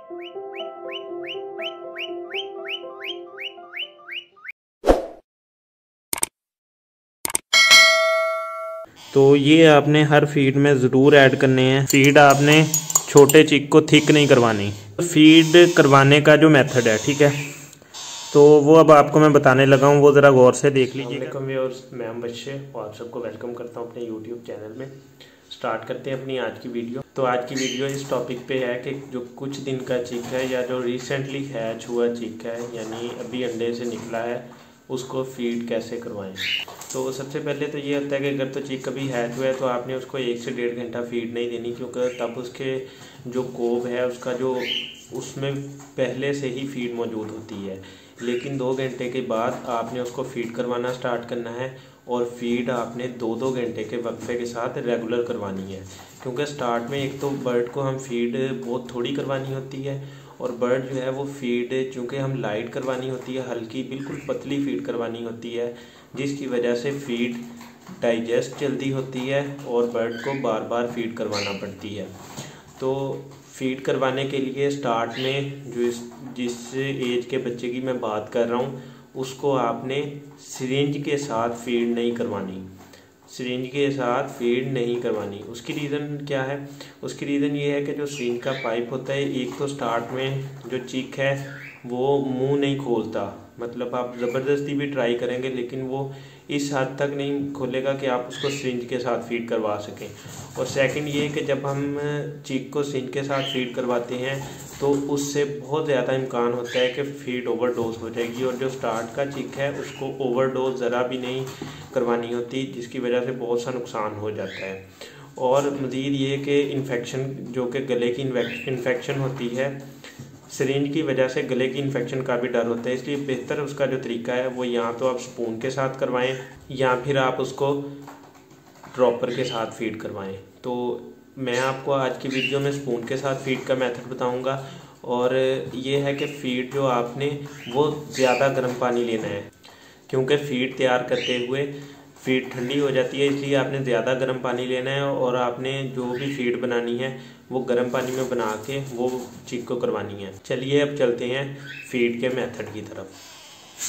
तो ये आपने हर फीड में ज़रूर ऐड करने हैं। फीड आपने छोटे चिक को थिक नहीं करवानी। फीड करवाने का जो मेथड है, ठीक है, तो वो अब आपको मैं बताने लगा हूँ, वो ज़रा गौर से देख लीजिएगा। मैं बच्चे और आप सबको वेलकम करता हूँ अपने यूट्यूब चैनल में। स्टार्ट करते हैं अपनी आज की वीडियो। तो आज की वीडियो इस टॉपिक पे है कि जो कुछ दिन का चिक है या जो रिसेंटली हैच हुआ चिक है, यानी अभी अंडे से निकला है, उसको फीड कैसे करवाएं। तो सबसे पहले तो ये होता है कि अगर तो चिक कभी हैच हुआ है तो आपने उसको 1 से 1.5 घंटा फीड नहीं देनी, क्योंकि तब उसके जो कोब है उसका जो उसमें पहले से ही फीड मौजूद होती है। लेकिन 2 घंटे के बाद आपने उसको फीड करवाना स्टार्ट करना है और फीड आपने 2-2 घंटे के वक्फे के साथ रेगुलर करवानी है। क्योंकि स्टार्ट में एक तो बर्ड को हम फीड बहुत थोड़ी करवानी होती है और बर्ड जो है वो फीड चूँकि हम लाइट करवानी होती है, हल्की बिल्कुल पतली फीड करवानी होती है, जिसकी वजह से फीड डाइजेस्ट जल्दी होती है और बर्ड को बार बार फीड करवाना पड़ती है। तो फीड करवाने के लिए स्टार्ट में जो जिस एज के बच्चे की मैं बात कर रहा हूँ, उसको आपने सिरिंज के साथ फीड नहीं करवानी। सिरिंज के साथ फीड नहीं करवानी। उसकी रीज़न क्या है? उसकी रीज़न ये है कि जो सिरिंज का पाइप होता है, एक तो स्टार्ट में जो चिक है वो मुंह नहीं खोलता, मतलब आप ज़बरदस्ती भी ट्राई करेंगे लेकिन वो इस हद तक नहीं खोलेगा कि आप उसको सिरिंज के साथ फीड करवा सकें। और सेकंड ये कि जब हम चिक को सिरिंज के साथ फीड करवाते हैं तो उससे बहुत ज़्यादा इम्कान होता है कि फ़ीड ओवरडोज हो जाएगी, और जो स्टार्ट का चिक है उसको ओवरडोज ज़रा भी नहीं करवानी होती, जिसकी वजह से बहुत सा नुकसान हो जाता है। और मज़ीद ये कि इन्फेक्शन, जो कि गले की इन्फेक्शन होती है, सिरिंज की वजह से गले की इन्फेक्शन का भी डर होता है। इसलिए बेहतर उसका जो तरीका है वो या तो आप स्पून के साथ करवाएं या फिर आप उसको ड्रॉपर के साथ फीड करवाएं। तो मैं आपको आज की वीडियो में स्पून के साथ फीड का मेथड बताऊंगा। और ये है कि फ़ीड जो आपने वो ज़्यादा गर्म पानी लेना है, क्योंकि फ़ीड तैयार करते हुए फ़ीड ठंडी हो जाती है, इसलिए आपने ज़्यादा गर्म पानी लेना है और आपने जो भी फ़ीड बनानी है वो गर्म पानी में बना के वो चिक को करवानी है। चलिए अब चलते हैं फ़ीड के मेथड की तरफ।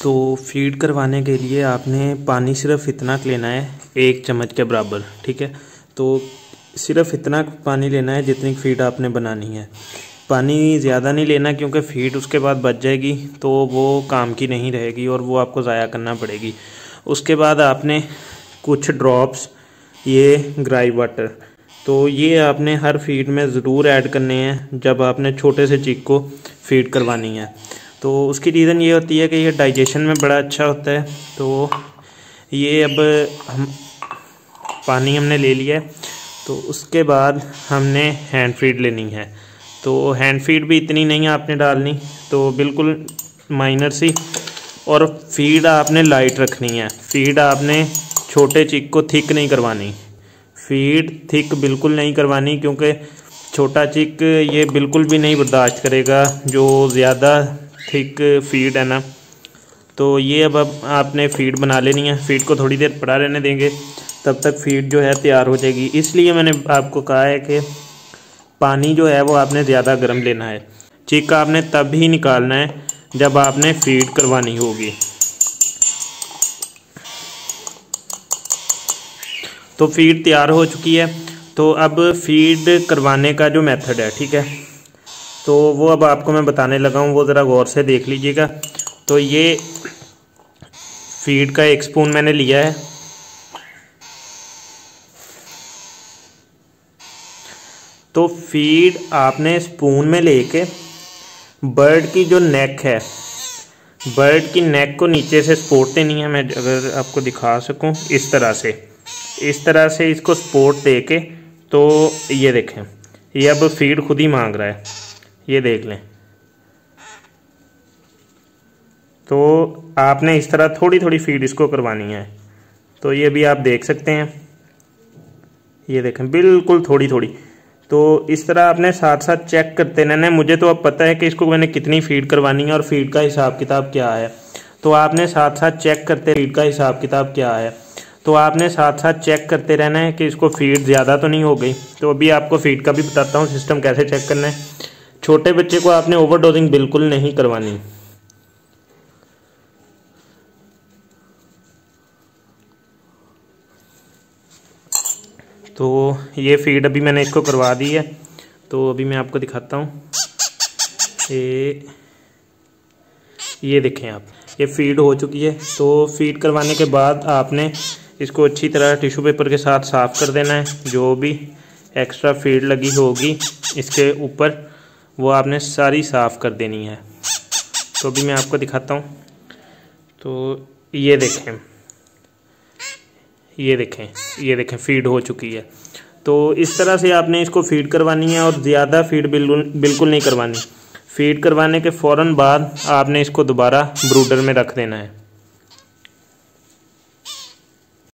तो फ़ीड करवाने के लिए आपने पानी सिर्फ इतना लेना है, 1 चम्मच के बराबर, ठीक है। तो सिर्फ इतना पानी लेना है जितनी फ़ीड आपने बनानी है। पानी ज़्यादा नहीं लेना, क्योंकि फ़ीड उसके बाद बच जाएगी तो वो काम की नहीं रहेगी और वो आपको ज़ाया करना पड़ेगी। उसके बाद आपने कुछ ड्रॉप्स ये ग्राई वाटर, तो ये आपने हर फीड में ज़रूर ऐड करने हैं जब आपने छोटे से चिक को फीड करवानी है। तो उसकी रीज़न ये होती है कि ये डाइजेशन में बड़ा अच्छा होता है। तो ये अब हम पानी हमने ले लिया है, तो उसके बाद हमने हैंड फीड लेनी है। तो हैंड फीड भी इतनी नहीं आपने डालनी, तो बिल्कुल माइनर सी, और फीड आपने लाइट रखनी है। फीड आपने छोटे चिक को थिक नहीं करवानी, फीड थिक बिल्कुल नहीं करवानी, क्योंकि छोटा चिक ये बिल्कुल भी नहीं बर्दाश्त करेगा जो ज़्यादा थिक फीड है ना। तो ये अब आपने फ़ीड बना लेनी है। फ़ीड को थोड़ी देर पड़ा रहने देंगे, तब तक फ़ीड जो है तैयार हो जाएगी। इसलिए मैंने आपको कहा है कि पानी जो है वो आपने ज़्यादा गर्म लेना है। चिक आपने तब ही निकालना है जब आपने फ़ीड करवानी होगी। तो फ़ीड तैयार हो चुकी है। तो अब फ़ीड करवाने का जो मेथड है, ठीक है, तो वो अब आपको मैं बताने लगा हूँ, वो ज़रा गौर से देख लीजिएगा। तो ये फ़ीड का 1 स्पून मैंने लिया है। तो फ़ीड आपने स्पून में लेके बर्ड की जो नेक है, बर्ड की नेक को नीचे से सपोर्ट देनी है। मैं अगर आपको दिखा सकूं, इस तरह से इसको सपोर्ट दे के, तो ये देखें, ये अब फ़ीड खुद ही मांग रहा है, ये देख लें। तो आपने इस तरह थोड़ी थोड़ी फ़ीड इसको करवानी है। तो ये भी आप देख सकते हैं, ये देखें बिल्कुल थोड़ी थोड़ी। तो इस तरह आपने साथ साथ चेक करते रहना है। मुझे तो अब पता है कि इसको मैंने कितनी फ़ीड करवानी है और फ़ीड का हिसाब किताब क्या है। तो आपने साथ साथ चेक करते, फ़ीड का हिसाब किताब क्या है, तो आपने साथ साथ चेक करते रहना है कि इसको फ़ीड ज़्यादा तो नहीं हो गई। तो अभी आपको फ़ीड का भी बताता हूँ सिस्टम कैसे चेक करना है। छोटे बच्चे को आपने ओवरडोजिंग बिल्कुल नहीं करवानी। तो ये फीड अभी मैंने इसको करवा दी है। तो अभी मैं आपको दिखाता हूँ। ये देखें आप, ये फीड हो चुकी है। तो फीड करवाने के बाद आपने इसको अच्छी तरह टिश्यू पेपर के साथ साफ़ कर देना है। जो भी एक्स्ट्रा फीड लगी होगी इसके ऊपर वो आपने सारी साफ़ कर देनी है। तो अभी मैं आपको दिखाता हूँ। तो ये देखें, ये देखें फीड हो चुकी है। तो इस तरह से आपने इसको फीड करवानी है और ज़्यादा फीड बिल्कुल नहीं करवानी। फीड करवाने के फ़ौरन बाद आपने इसको दोबारा ब्रूडर में रख देना है।